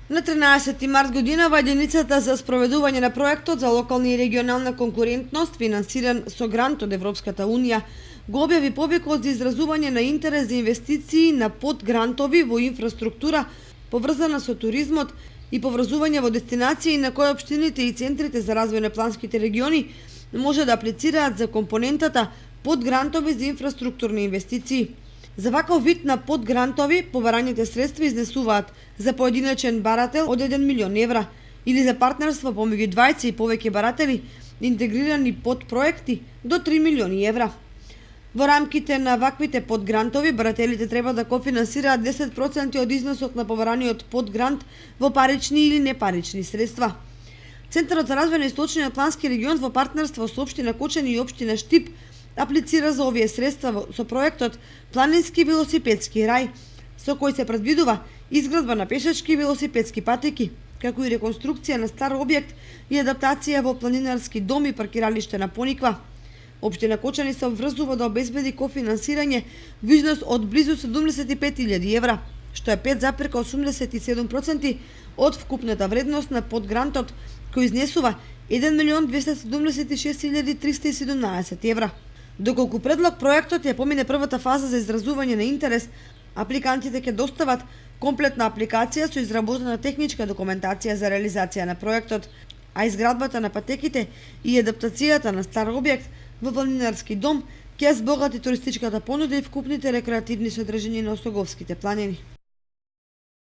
На 13 март годинава единицата за спроведување на проектот за локална и регионална конкурентност, финансиран со грант од Европската Унија, го објави повикот за изразување на интерес за инвестиции на подгрантови во инфраструктура поврзана со туризмот и поврзување во дестинации на кои општините и центрите за развој на планските региони може да аплицираат за компонентата подгрантови за инфраструктурни инвестиции. За ваков вид на подгрантови, побараните средства изнесуваат за поединечен барател од 1 милион евра или за партнерство помеѓу 20 и повеќе баратели, интегрирани подпроекти до 3 милиони евра. Во рамките на ваквите подгрантови, барателите треба да кофинансираат 10% од износот на побараниот подгрант во парични или непарични средства. Центарот за развој на Источниот Атлантски регион во партнерство со општина Кочани и општина Штип аплицира за овие средства со проектот Планински велосипедски рај, со кој се предвидува изградба на пешачки и велосипедски патеки, како и реконструкција на стар објект и адаптација во планинарски дом и паркиралиште на Пониква. Општина Кочани се обврзува да обезбеди кофинансирање во износ од близу 75.000 евра, што е 5,87% од вкупната вредност на подгрантот, кој изнесува 1.276.317 евра. Доколку предлог проектот ја помине првата фаза за изразување на интерес, апликантите ќе достават комплетна апликација со изработена техничка документација за реализација на проектот, а изградбата на патеките и адаптацијата на стар објект во планинарски дом ќе збогати туристичката понуда и вкупните рекреативни содржини на Осоговските планини.